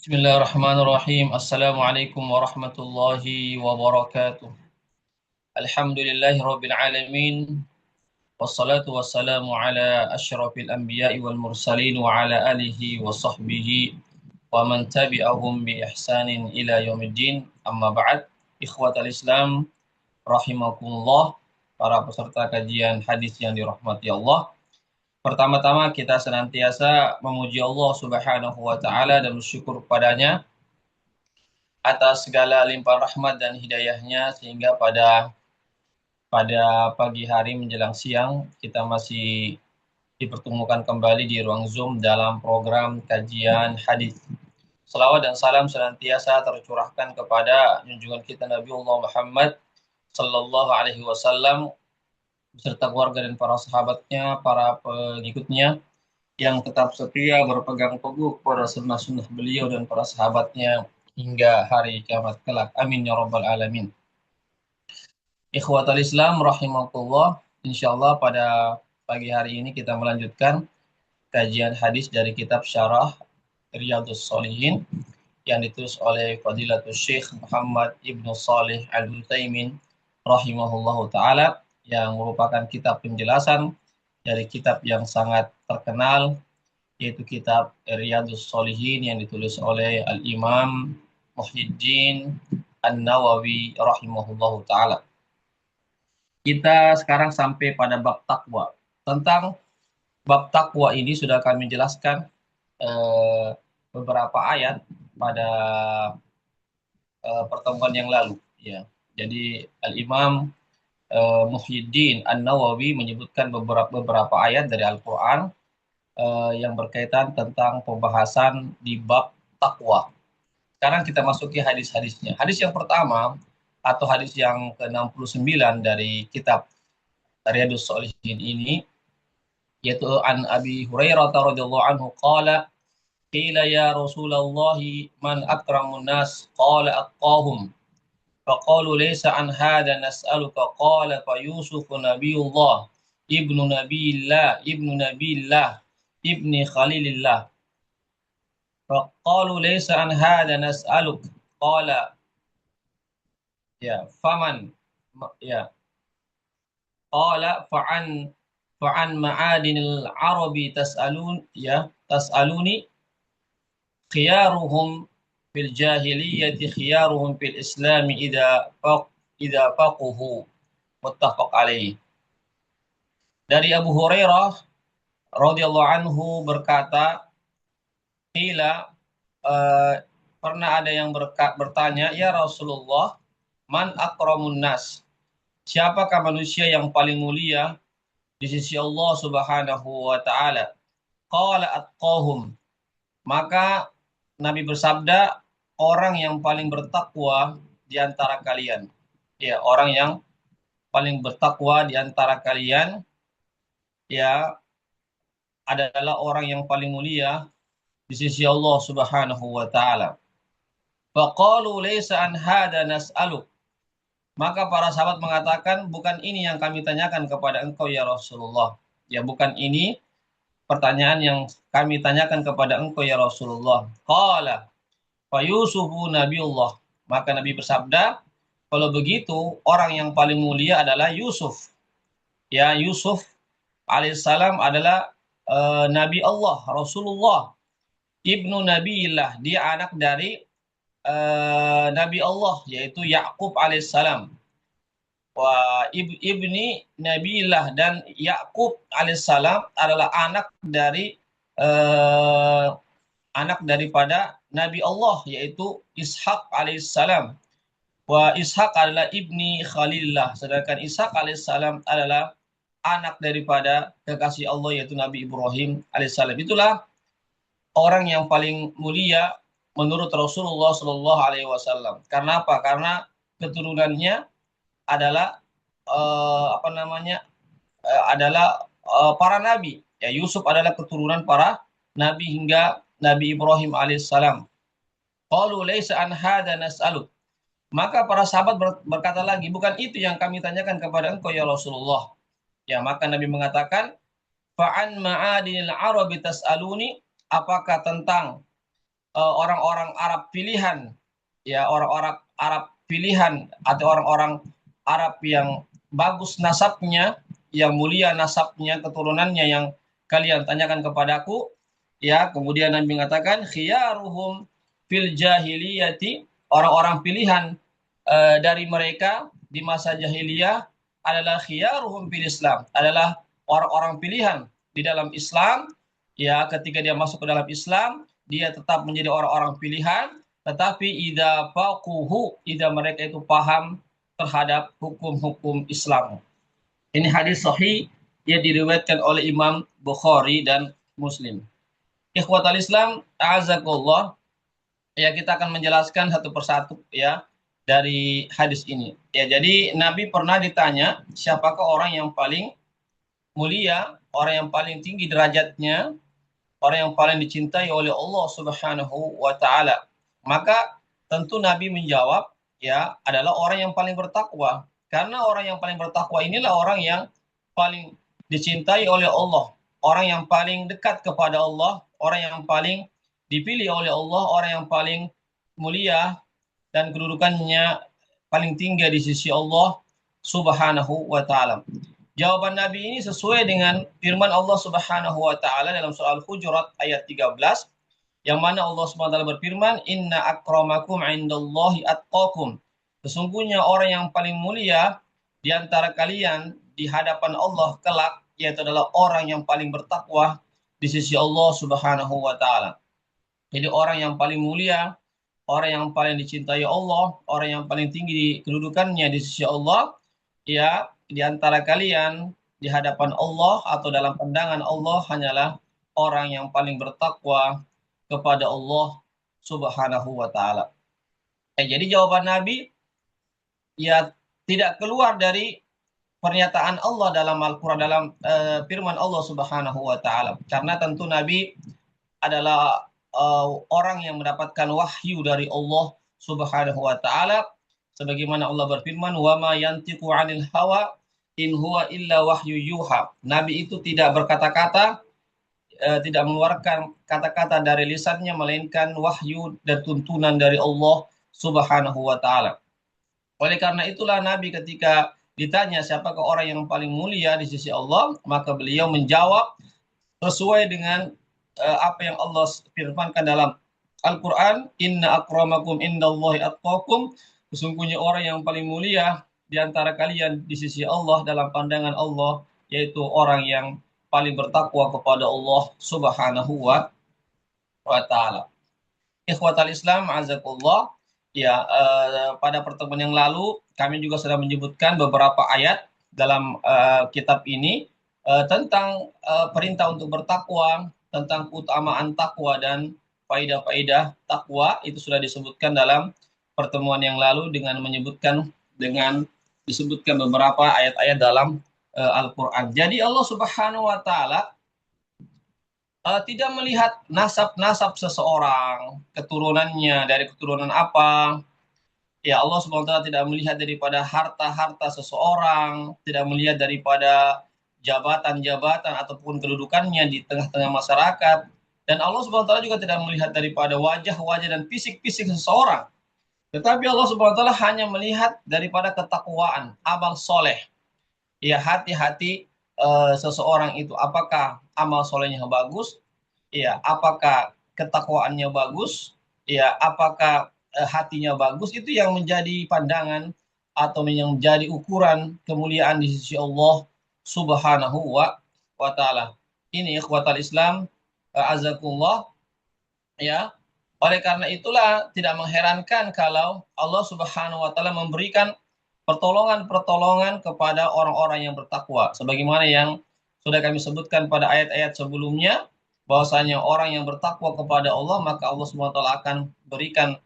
Bismillahirrahmanirrahim. Assalamualaikum warahmatullahi wabarakatuh. Alhamdulillahi rabbil alamin. Wassalatu wassalamu ala asyrafil anbiya'i wal mursalin wa ala alihi wa sahbihi wa man tabi'ahum bi ihsanin ila yaumiddin. Amma ba'd. Ikhwatal Islam rahimakumullah. Para peserta kajian hadis yang dirahmati Allah. Pertama-tama kita senantiasa memuji Allah Subhanahu wa taala dan bersyukur kepadanya atas segala limpahan rahmat dan hidayahnya sehingga pada pagi hari menjelang siang kita masih dipertemukan kembali di ruang Zoom dalam program kajian hadis. Selawat dan salam senantiasa tercurahkan kepada junjungan kita Nabiullah Muhammad sallallahu alaihi wasallam beserta keluarga dan para sahabatnya, para pengikutnya yang tetap setia berpegang teguh pada sunnah-sunnah beliau dan para sahabatnya hingga hari kiamat kelak. Amin ya rabbal alamin. Ikhwatal Islam rahimakumullah. Insyaallah pada pagi hari ini kita melanjutkan kajian hadis dari kitab Syarah Riyadhus Shalihin yang ditulis oleh Fadilatul Syekh Muhammad Ibnu Shalih Al-Utsaimin rahimahullahu taala yang merupakan kitab penjelasan dari kitab yang sangat terkenal yaitu kitab Riyadhus Shalihin yang ditulis oleh Al-Imam Muhyiddin An-Nawawi rahimahullahu taala. Kita sekarang sampai pada bab takwa. Tentang bab takwa ini sudah kami jelaskan beberapa ayat pada pertemuan yang lalu. Ya. Jadi Al-Imam Muhyiddin An-Nawawi menyebutkan beberapa ayat dari Al-Quran yang berkaitan tentang pembahasan di bab takwa. Sekarang kita masuki hadis-hadisnya. Hadis yang pertama atau hadis yang ke-69 dari kitab Riyadhus Shalihin ini yaitu an Abi Hurairah radhiyallahu anhu qala qila ya Rasulullah man akramun nas qala atqahum faqalu laysa an hadha nas'aluka qala fa Yusuf nabiyullah ibnu nabiillah ibni khalilillah faqalu laysa an hadha nas'aluk qala ya faman ya qala fa'an ma'adinil arabi tas'aluni khiyaruhum fil jahiliyyati khiyaruhum fil islami idza faquhu muttafaq alaihi. Dari Abu Hurairah radhiyallahu anhu berkata qila pernah ada yang bertanya ya Rasulullah man akramun nas, siapakah manusia yang paling mulia di sisi Allah Subhanahu wa taala? Qala atqahum, maka Nabi bersabda orang yang paling bertakwa di antara kalian. Ya, orang yang paling bertakwa di antara kalian ya adalah orang yang paling mulia di sisi Allah Subhanahu wa taala. Faqalu laysa an hada nas'aluk, maka para sahabat mengatakan, bukan ini yang kami tanyakan kepada engkau ya Rasulullah. Ya, bukan ini pertanyaan yang kami tanyakan kepada engkau ya Rasulullah. Qala fa Yusufu nabiyullah. Maka Nabi bersabda, kalau begitu orang yang paling mulia adalah Yusuf. Ya, Yusuf alaihissalam adalah Nabi Allah, Rasulullah. Ibnu Nabiillah, dia anak dari Nabi Allah yaitu Yakub alaihissalam. Wa ibni Nabiillah, dan Yakub alaihissalam adalah anak daripada Nabi Allah yaitu Ishak alaihissalam. Wa Ishak adalah ibni Khalilillah, sedangkan Ishak alaihissalam adalah anak daripada kekasih Allah yaitu Nabi Ibrahim alaihissalam. Itulah orang yang paling mulia menurut Rasulullah Shallallahu Alaihi Wasallam. Karena apa? Karena keturunannya adalah para nabi. Ya, Yusuf adalah keturunan para nabi hingga Nabi Ibrahim alaihissalam. Qalu laisa an hadza nas'aluk. Maka para sahabat berkata lagi, bukan itu yang kami tanyakan kepada engkau ya Rasulullah. Ya, maka Nabi mengatakan, fa'an ma'adinil arabi tas'aluni, apakah tentang orang-orang Arab pilihan, ya orang-orang Arab pilihan atau orang-orang Arab yang bagus nasabnya, yang mulia nasabnya, keturunannya yang kalian tanyakan kepadaku, ya. Kemudian Nabi mengatakan khiyaruhum fil jahiliyati, orang-orang pilihan dari mereka di masa jahiliyah adalah khiyaruhum fil Islam, adalah orang-orang pilihan di dalam Islam, ya. Ketika dia masuk ke dalam Islam, dia tetap menjadi orang-orang pilihan, tetapi idza faquhu, idza mereka itu paham terhadap hukum-hukum Islam. Ini hadis sahih yang diriwayatkan oleh Imam Bukhari dan Muslim. Ikhwatal Islam, a'azakullah, ya kita akan menjelaskan satu persatu ya dari hadis ini. Ya, jadi Nabi pernah ditanya, siapakah orang yang paling mulia, orang yang paling tinggi derajatnya, orang yang paling dicintai oleh Allah Subhanahu wa taala. Maka tentu Nabi menjawab, ya, adalah orang yang paling bertakwa. Karena orang yang paling bertakwa inilah orang yang paling dicintai oleh Allah, orang yang paling dekat kepada Allah, orang yang paling dipilih oleh Allah, orang yang paling mulia dan kedudukannya paling tinggi di sisi Allah Subhanahu wa taala. Jawaban Nabi ini sesuai dengan firman Allah Subhanahu wa taala dalam surah Al-Hujurat ayat 13, yang mana Allah Subhanahu wa taala berfirman, "Inna akramakum 'indallahi atqakum." Sesungguhnya orang yang paling mulia di antara kalian di hadapan Allah kelak, yaitu adalah orang yang paling bertakwa di sisi Allah Subhanahu wa taala. Jadi orang yang paling mulia, orang yang paling dicintai Allah, orang yang paling tinggi kedudukannya di sisi Allah, ya, di antara kalian di hadapan Allah atau dalam pandangan Allah hanyalah orang yang paling bertakwa kepada Allah Subhanahu wa taala. Jadi jawaban Nabi ya tidak keluar dari pernyataan Allah dalam Al-Qur'an, dalam firman Allah Subhanahu wa taala. Karena tentu Nabi adalah orang yang mendapatkan wahyu dari Allah Subhanahu wa taala, sebagaimana Allah berfirman, "Wa ma yantiqu 'anil hawa in huwa illa wahyu yuha." Nabi itu tidak berkata-kata, tidak mengeluarkan kata-kata dari lisannya, melainkan wahyu dan tuntunan dari Allah Subhanahu wa taala. Oleh karena itulah Nabi ketika ditanya siapakah orang yang paling mulia di sisi Allah, maka beliau menjawab sesuai dengan apa yang Allah firmankan dalam Al-Quran, "Inna akramakum indallahi atqakum." Sesungguhnya orang yang paling mulia di antara kalian di sisi Allah dalam pandangan Allah, yaitu orang yang paling bertakwa kepada Allah Subhanahu wa taala. Ikhwatal Islam, azakullah. Ya, pada pertemuan yang lalu kami juga sudah menyebutkan beberapa ayat dalam kitab ini tentang perintah untuk bertakwa, tentang keutamaan takwa dan faidah-faidah takwa. Itu sudah disebutkan dalam pertemuan yang lalu dengan disebutkan beberapa ayat-ayat dalam Al-Quran. Jadi Allah Subhanahu wa taala tidak melihat nasab-nasab seseorang, keturunannya dari keturunan apa. Ya, Allah Subhanahu wa taala tidak melihat daripada harta-harta seseorang, tidak melihat daripada jabatan-jabatan ataupun kedudukannya di tengah-tengah masyarakat. Dan Allah Subhanahu wa taala juga tidak melihat daripada wajah-wajah dan fisik-fisik seseorang. Tetapi Allah Subhanahu wa taala hanya melihat daripada ketakwaan, amal soleh. Ya, hati-hati seseorang itu apakah amal solehnya bagus, ya, apakah ketakwaannya bagus, ya, apakah hatinya bagus, itu yang menjadi pandangan atau yang menjadi ukuran kemuliaan di sisi Allah Subhanahu wa taala. Ini ikhwatal Islam, azakumullah, ya. Oleh karena itulah tidak mengherankan kalau Allah Subhanahu wa taala memberikan pertolongan-pertolongan kepada orang-orang yang bertakwa. Sebagaimana yang sudah kami sebutkan pada ayat-ayat sebelumnya, bahwasanya orang yang bertakwa kepada Allah, maka Allah SWT akan berikan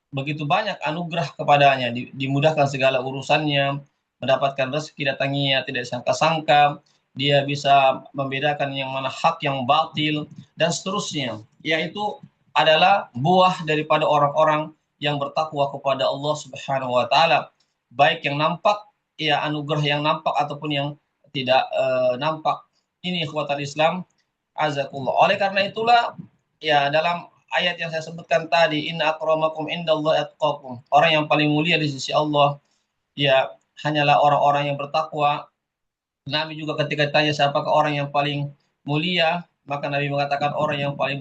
begitu banyak anugerah kepadanya, dimudahkan segala urusannya, mendapatkan rezeki datangnya tidak disangka-sangka, dia bisa membedakan yang mana hak yang batil, dan seterusnya. Yaitu adalah buah daripada orang-orang yang bertakwa kepada Allah Subhanahu wa taala, baik yang nampak, ya, anugerah yang nampak ataupun yang tidak nampak. Ini ikhwatal Islam, azakullah. Oleh karena itulah ya dalam ayat yang saya sebutkan tadi, inna akramakum indallahi atqakum. Orang yang paling mulia di sisi Allah ya hanyalah orang-orang yang bertakwa. Nabi juga ketika ditanya siapakah orang yang paling mulia, maka Nabi mengatakan orang yang paling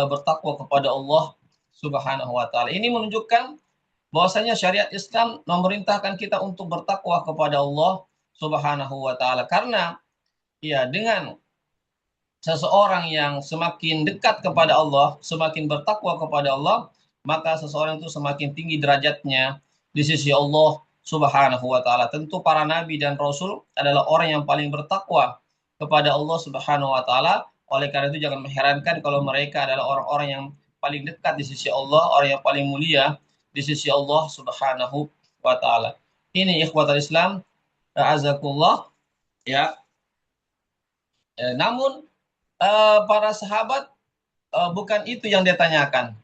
bertakwa kepada Allah Subhanahu wa taala. Ini menunjukkan bahwasanya syariat Islam memerintahkan kita untuk bertakwa kepada Allah Subhanahu wa taala. Karena ya dengan seseorang yang semakin dekat kepada Allah, semakin bertakwa kepada Allah, maka seseorang itu semakin tinggi derajatnya di sisi Allah Subhanahu wa taala. Tentu para nabi dan rasul adalah orang yang paling bertakwa kepada Allah Subhanahu wa taala. Oleh karena itu jangan mengherankan kalau mereka adalah orang-orang yang paling dekat di sisi Allah, orang yang paling mulia di sisi Allah Subhanahu wa taala. Ini ikhwatul Islam, azakullah ya. Namun para sahabat bukan itu yang dia tanyakan,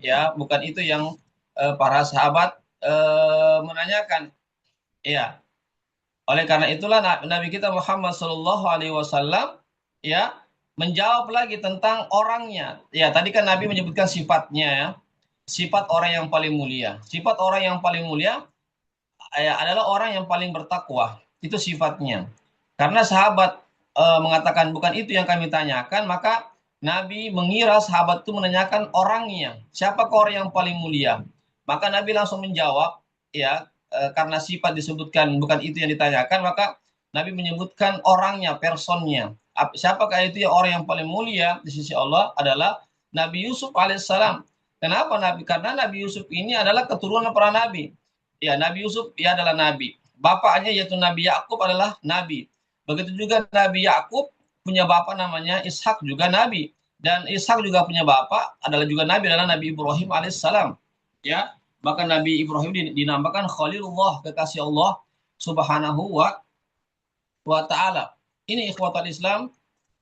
ya, bukan itu yang para sahabat menanyakan, ya. Oleh karena itulah Nabi kita Muhammad Shallallahu Alaihi Wasallam ya menjawab lagi tentang orangnya. Ya, tadi kan Nabi menyebutkan sifatnya, ya, sifat orang yang paling mulia. Sifat orang yang paling mulia ya, adalah orang yang paling bertakwa. Itu sifatnya. Karena sahabat mengatakan bukan itu yang kami tanyakan, maka Nabi mengira sahabat itu menanyakan orangnya, siapa orang yang paling mulia. Maka Nabi langsung menjawab, ya, karena sifat disebutkan bukan itu yang ditanyakan, maka Nabi menyebutkan orangnya, personnya. Siapakah itu yang orang yang paling mulia di sisi Allah adalah Nabi Yusuf alaihissalam. Kenapa Nabi? Karena Nabi Yusuf ini adalah keturunan para nabi. Ya, Nabi Yusuf ia adalah nabi. Bapaknya yaitu Nabi Yakub adalah nabi. Begitu juga Nabi Yakub punya bapak namanya Ishak juga nabi. Dan Ishak juga punya bapak adalah juga nabi, adalah Nabi Ibrahim alaihissalam. Ya, maka Nabi Ibrahim dinamakan Khalilullah, kekasih Allah Subhanahu wa taala. Ini ikhwatul Islam,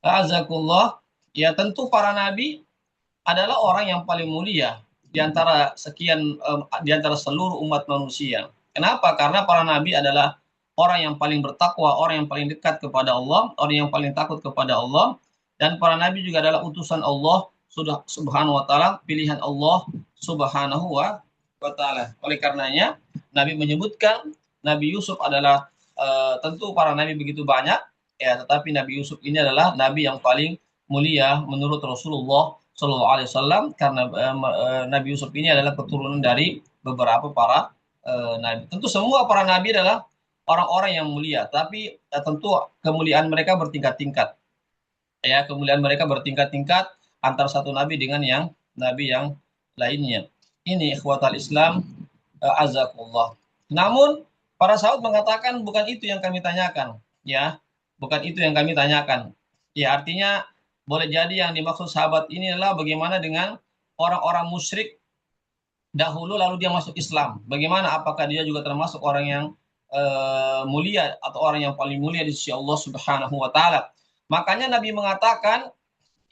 azakullah. Ya, tentu para nabi adalah orang yang paling mulia di antara di antara seluruh umat manusia. Kenapa? Karena para nabi adalah orang yang paling bertakwa, orang yang paling dekat kepada Allah, orang yang paling takut kepada Allah, dan para nabi juga adalah utusan Allah Subhanahu wa taala, pilihan Allah Subhanahu wa taala. Oleh karenanya Nabi menyebutkan Nabi Yusuf adalah tentu para nabi begitu banyak, ya, tetapi Nabi Yusuf ini adalah nabi yang paling mulia menurut Rasulullah Shallallahu Alaihi Wasallam, karena Nabi Yusuf ini adalah keturunan dari beberapa para nabi. Tentu semua para nabi adalah orang-orang yang mulia, tapi tentu kemuliaan mereka bertingkat-tingkat. Ya, kemuliaan mereka bertingkat-tingkat antara satu nabi dengan yang nabi yang lainnya. Ini ikhwatal Islam, azakullah. Namun para sahabat mengatakan bukan itu yang kami tanyakan, ya, bukan itu yang kami tanyakan. Ya, artinya boleh jadi yang dimaksud sahabat ini adalah bagaimana dengan orang-orang musyrik dahulu lalu dia masuk Islam. Bagaimana, apakah dia juga termasuk orang yang mulia atau orang yang paling mulia di sisi Allah Subhanahu wa taala. Makanya Nabi mengatakan,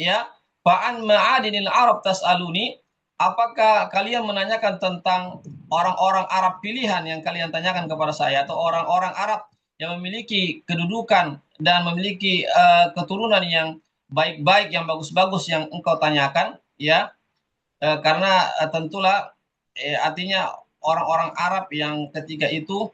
ya, fa'an ma'adinil Arab tas'aluni, apakah kalian menanyakan tentang orang-orang Arab pilihan yang kalian tanyakan kepada saya, atau orang-orang Arab yang memiliki kedudukan dan memiliki keturunan yang baik-baik, yang bagus-bagus yang engkau tanyakan, ya, karena tentulah artinya orang-orang Arab yang ketika itu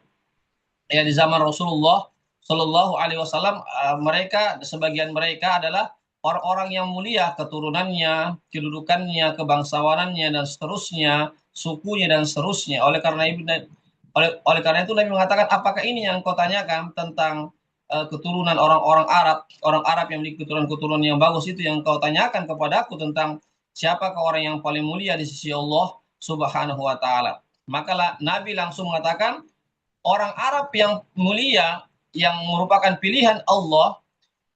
ya di zaman Rasulullah Shallallahu Alaihi Wasallam, mereka, sebagian mereka adalah orang-orang yang mulia, keturunannya, kedudukannya, kebangsawanannya, dan seterusnya, sukunya dan seterusnya. Oleh karena itu Nabi mengatakan, apakah ini yang kau tanyakan tentang keturunan orang Arab yang memiliki keturunan-keturunan yang bagus, itu yang kau tanyakan kepada aku tentang siapakah orang yang paling mulia di sisi Allah Subhanahu wa taala. Maka Nabi langsung mengatakan, orang Arab yang mulia, yang merupakan pilihan Allah,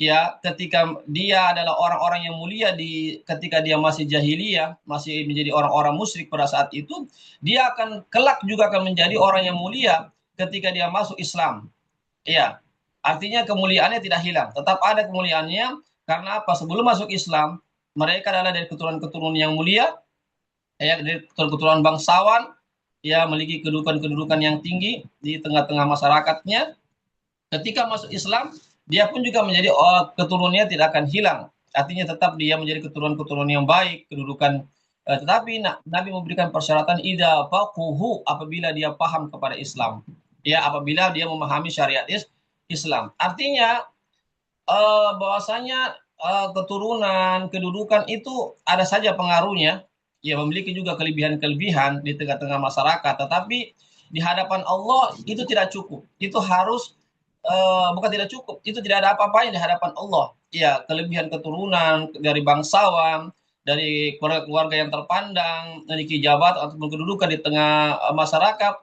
ya, ketika dia adalah orang-orang yang mulia ketika dia masih jahiliyah, masih menjadi orang-orang musyrik pada saat itu, dia akan kelak juga akan menjadi orang yang mulia ketika dia masuk Islam. Ya, artinya kemuliaannya tidak hilang, tetap ada kemuliaannya. Karena apa? Sebelum masuk Islam, mereka adalah dari keturunan-keturunan yang mulia, ya, dari keturunan bangsawan, ya, memiliki kedudukan-kedudukan yang tinggi di tengah-tengah masyarakatnya. Ketika masuk Islam, dia pun juga menjadi keturunannya tidak akan hilang. artinya tetap dia menjadi keturunan-keturunan yang baik, kedudukan. Tetapi Nabi memberikan persyaratan idza faqahu, apabila dia paham kepada Islam. Ya, apabila dia memahami syariat Islam. Artinya bahwasanya keturunan, kedudukan itu ada saja pengaruhnya, ya memiliki juga kelebihan-kelebihan di tengah-tengah masyarakat, tetapi di hadapan Allah itu tidak cukup. Itu harus bukan tidak cukup, itu tidak ada apa-apanya di hadapan Allah. Ya, kelebihan keturunan dari bangsawan, dari keluarga-keluarga yang terpandang, memiliki jabatan ataupun kedudukan di tengah masyarakat,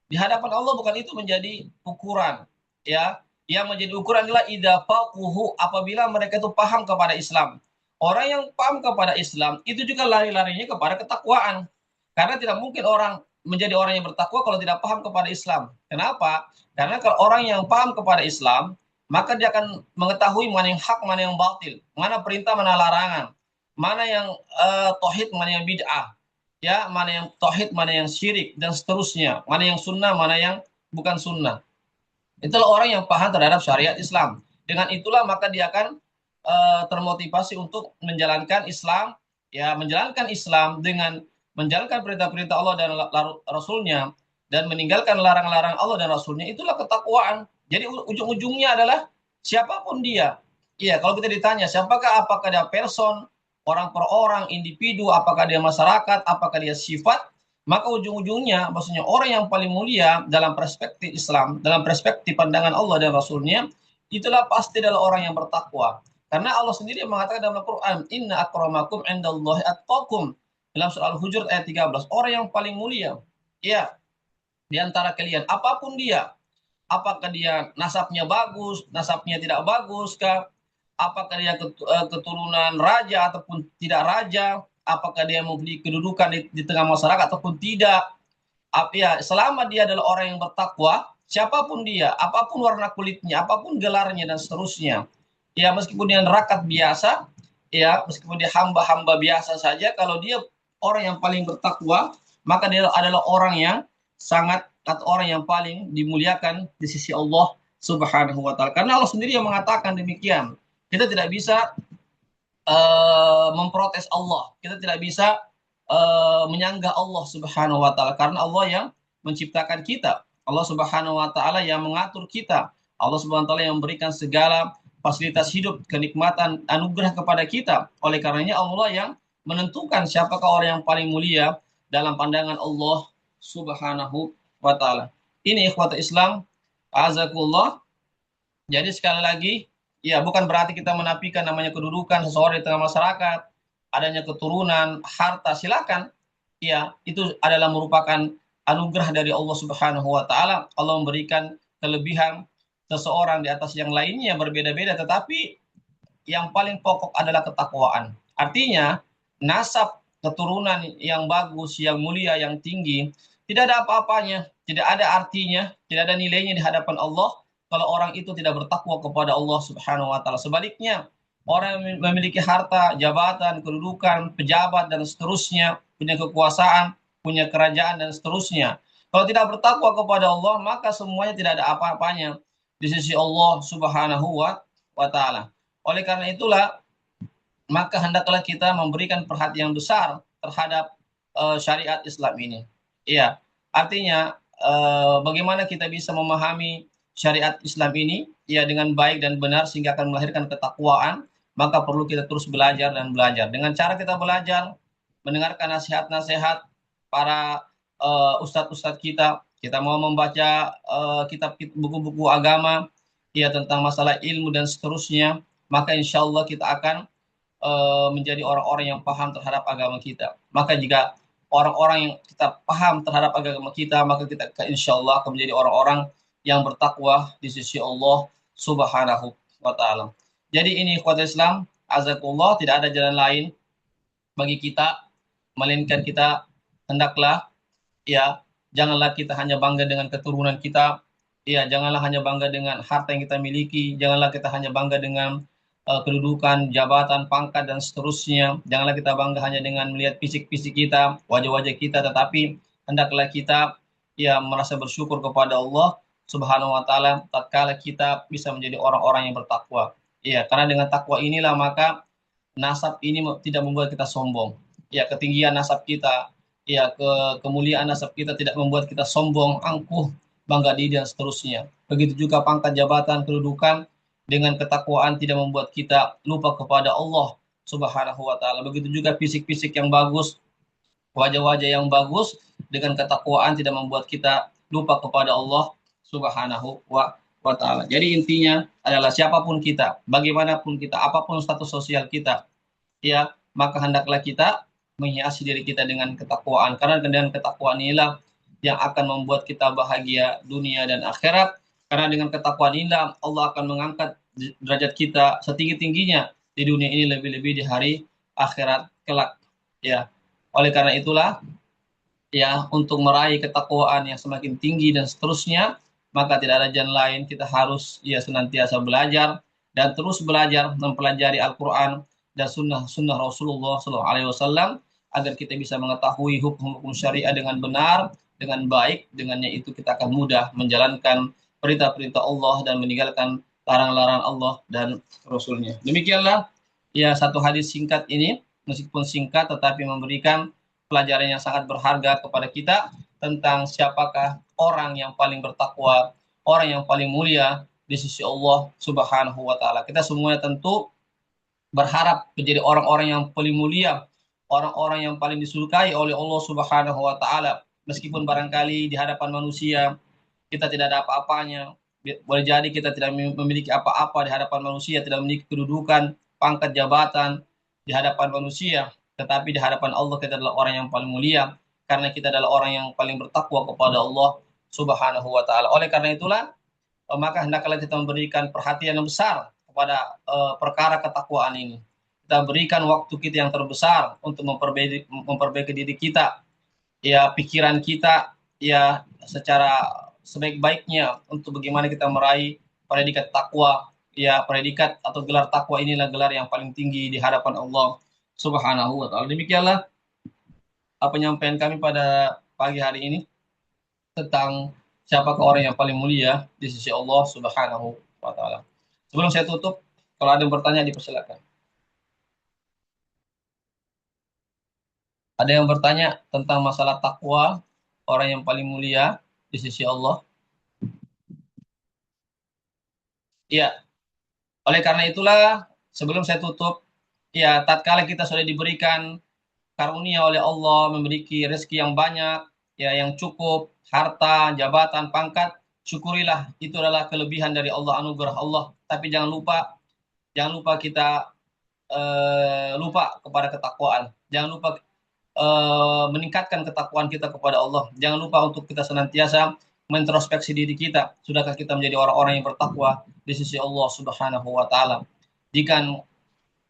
di hadapan Allah bukan itu menjadi ukuran. Ya, yang menjadi ukuran adalah idza faqahu, apabila mereka itu paham kepada Islam. Orang yang paham kepada Islam itu juga lari-larinya kepada ketakwaan. Karena tidak mungkin orang menjadi orang yang bertakwa kalau tidak paham kepada Islam. Kenapa? Karena kalau orang yang paham kepada Islam, maka dia akan mengetahui mana yang hak, mana yang batil, mana perintah, mana larangan, mana yang tauhid, mana yang bid'ah, ya, mana yang tauhid, mana yang syirik dan seterusnya, mana yang sunnah, mana yang bukan sunnah. Itulah orang yang paham terhadap syariat Islam. Dengan itulah maka dia akan termotivasi untuk menjalankan Islam, ya, menjalankan Islam dengan menjalankan perintah-perintah Allah dan Rasulnya, dan meninggalkan larang-larang Allah dan Rasulnya. Itulah ketakwaan. Jadi ujung-ujungnya adalah siapapun dia. Iya, kalau kita ditanya apakah dia person, orang per orang, individu, apakah dia masyarakat, apakah dia sifat, maka ujung-ujungnya maksudnya orang yang paling mulia dalam perspektif Islam, dalam perspektif pandangan Allah dan Rasulnya, itulah pasti adalah orang yang bertakwa. Karena Allah sendiri yang mengatakan dalam Al-Quran, Inna akramakum indallahi atqakum. Dalam surah Al-Hujurat ayat 13, orang yang paling mulia, ya, di antara kalian, apapun dia, apakah dia nasabnya bagus, nasabnya tidak bagus kah, apakah dia keturunan raja ataupun tidak raja, apakah dia memiliki kedudukan di tengah masyarakat ataupun tidak, ya, selama dia adalah orang yang bertakwa, siapapun dia, apapun warna kulitnya, apapun gelarnya dan seterusnya, ya, meskipun dia rakyat biasa, ya, meskipun dia hamba-hamba biasa saja, kalau dia orang yang paling bertakwa, maka dia adalah orang yang sangat, atau orang yang paling dimuliakan di sisi Allah Subhanahu wa taala. Karena Allah sendiri yang mengatakan demikian. Kita tidak bisa memprotes Allah. Kita tidak bisa menyanggah Allah Subhanahu wa taala, karena Allah yang menciptakan kita. Allah Subhanahu wa taala yang mengatur kita. Allah Subhanahu wa taala yang memberikan segala fasilitas hidup, kenikmatan, anugerah kepada kita. Oleh karenanya Allah yang menentukan siapakah orang yang paling mulia dalam pandangan Allah Subhanahu wa taala. Ini ikhwata Islam, azakullah. Jadi sekali lagi, ya, bukan berarti kita menafikan namanya kedudukan seseorang di tengah masyarakat, adanya keturunan, harta, silakan. Ya, itu adalah merupakan anugerah dari Allah Subhanahu wa taala. Allah memberikan kelebihan seseorang di atas yang lainnya berbeda-beda, tetapi yang paling pokok adalah ketakwaan. Artinya, nasab keturunan yang bagus, yang mulia, yang tinggi, tidak ada apa-apanya, tidak ada artinya, tidak ada nilainya di hadapan Allah kalau orang itu tidak bertakwa kepada Allah Subhanahu wa taala. Sebaliknya, orang yang memiliki harta, jabatan, kedudukan, pejabat dan seterusnya, punya kekuasaan, punya kerajaan dan seterusnya, kalau tidak bertakwa kepada Allah, maka semuanya tidak ada apa-apanya di sisi Allah Subhanahu wa taala. Oleh karena itulah, maka hendaklah kita memberikan perhatian besar terhadap syariat Islam ini. Iya, artinya bagaimana kita bisa memahami syariat Islam ini, ya, dengan baik dan benar sehingga akan melahirkan ketakwaan, maka perlu kita terus belajar dan belajar. Dengan cara kita belajar, mendengarkan nasihat-nasihat para ustadz-ustadz kita mau membaca kitab buku-buku agama, ya, tentang masalah ilmu dan seterusnya, maka insya Allah kita akan menjadi orang-orang yang paham terhadap agama kita. Maka jika orang-orang yang kita paham terhadap agama kita, maka kita insya Allah akan menjadi orang-orang yang bertakwa di sisi Allah Subhanahu wa taala. Jadi ini ikhwatul Islam, azakullah, tidak ada jalan lain bagi kita melainkan kita hendaklah, ya, janganlah kita hanya bangga dengan keturunan kita, ya, janganlah hanya bangga dengan harta yang kita miliki, janganlah kita hanya bangga dengan kedudukan, jabatan, pangkat dan seterusnya. Janganlah kita bangga hanya dengan melihat fisik-fisik kita, wajah-wajah kita, tetapi hendaklah kita, ya, merasa bersyukur kepada Allah Subhanahu wa taala tatkala kita bisa menjadi orang-orang yang bertakwa. Iya, karena dengan takwa inilah maka nasab ini tidak membuat kita sombong. Ya, ketinggian nasab kita, ya, kemuliaan nasab kita tidak membuat kita sombong, angkuh, bangga diri dan seterusnya. Begitu juga pangkat jabatan, kedudukan dengan ketakwaan tidak membuat kita lupa kepada Allah Subhanahu wa taala. Begitu juga fisik-fisik yang bagus, wajah-wajah yang bagus dengan ketakwaan tidak membuat kita lupa kepada Allah Subhanahu wa taala. Jadi intinya adalah siapapun kita, bagaimanapun kita, apapun status sosial kita, ya, maka hendaklah kita menghiasi diri kita dengan ketakwaan, karena dengan ketakwaan inilah yang akan membuat kita bahagia dunia dan akhirat, karena dengan ketakwaan inilah Allah akan mengangkat derajat kita setinggi-tingginya di dunia ini, lebih-lebih di hari akhirat kelak, ya. Oleh karena itulah, ya, untuk meraih ketakwaan yang semakin tinggi dan seterusnya, maka tidak ada jalan lain, kita harus, ya, senantiasa belajar dan terus belajar mempelajari Al-Quran dan sunnah Rasulullah SAW, agar kita bisa mengetahui hukum-hukum syariah dengan benar, dengan baik. Dengannya itu kita akan mudah menjalankan perintah-perintah Allah dan meninggalkan larangan-larangan Allah dan Rasulnya. Demikianlah, ya, satu hadis singkat ini, meskipun singkat tetapi memberikan pelajaran yang sangat berharga kepada kita tentang siapakah orang yang paling bertakwa, orang yang paling mulia di sisi Allah Subhanahu wa taala. Kita semuanya tentu berharap menjadi orang-orang yang paling mulia, orang-orang yang paling disukai oleh Allah Subhanahu wa taala. Meskipun barangkali di hadapan manusia kita tidak ada apa-apanya, boleh jadi kita tidak memiliki apa-apa di hadapan manusia, tidak memiliki kedudukan, pangkat jabatan di hadapan manusia, tetapi di hadapan Allah kita adalah orang yang paling mulia, karena kita adalah orang yang paling bertakwa kepada Allah Subhanahu wa taala. Oleh karena itulah, maka hendaklah kita memberikan perhatian yang besar kepada perkara ketakwaan ini. Kita berikan waktu kita yang terbesar untuk memperbaiki diri kita, ya, pikiran kita, ya, secara sebaik-baiknya untuk bagaimana kita meraih predikat takwa, ya, predikat atau gelar takwa inilah gelar yang paling tinggi di hadapan Allah Subhanahu wa taala. Demikianlah penyampaian kami pada pagi hari ini tentang siapakah orang yang paling mulia di sisi Allah Subhanahu wa taala. Sebelum saya tutup, kalau ada yang bertanya dipersilakan. Ada yang bertanya tentang masalah takwa, orang yang paling mulia di sisi Allah? Iya. Oleh karena itulah, sebelum saya tutup, ya, tatkala kita sudah diberikan karunia oleh Allah, memiliki rezeki yang banyak, ya, yang cukup, harta, jabatan, pangkat, syukurilah, itu adalah kelebihan dari Allah, anugerah Allah. Tapi jangan lupa kita lupa kepada ketakwaan. Jangan lupa meningkatkan ketakwaan kita kepada Allah. Jangan lupa untuk kita senantiasa mengintrospeksi diri kita. Sudahkah kita menjadi orang-orang yang bertakwa di sisi Allah Subhanahu wa taala? Jika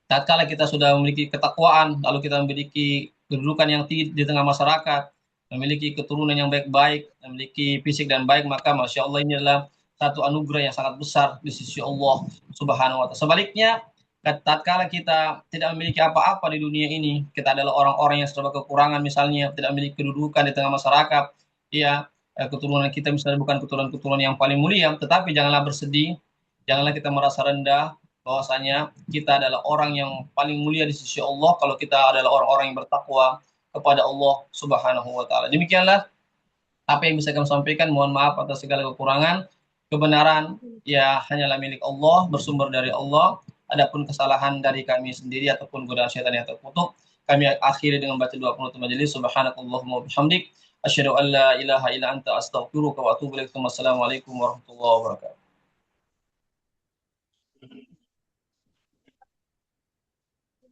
tatkala kita sudah memiliki ketakwaan, lalu kita memiliki kedudukan yang tinggi di tengah masyarakat, memiliki keturunan yang baik-baik, memiliki fisik dan baik, maka Masya Allah ini adalah satu anugerah yang sangat besar di sisi Allah Subhanahu wa taala. Sebaliknya, tatkala kita tidak memiliki apa-apa di dunia ini, kita adalah orang-orang yang serba kekurangan, misalnya tidak memiliki kedudukan di tengah masyarakat, ya, keturunan kita misalnya bukan keturunan-keturunan yang paling mulia, tetapi janganlah bersedih, janganlah kita merasa rendah, bahwasanya kita adalah orang yang paling mulia di sisi Allah kalau kita adalah orang-orang yang bertakwa kepada Allah Subhanahu wa taala. Demikianlah apa yang bisa kami sampaikan. Mohon maaf atas segala kekurangan. Kebenaran, ya, hanyalah milik Allah, bersumber dari Allah. Adapun kesalahan dari kami sendiri ataupun godaan syaitan yang terkutuk, kami akhiri dengan baca doa penutup majelis. Subhanakallahumma wa bihamdik, asyhadu an la ilaha illa anta, astaghfiruka wa atubu ilaik. Wassalamualaikum warahmatullahi wabarakatuh.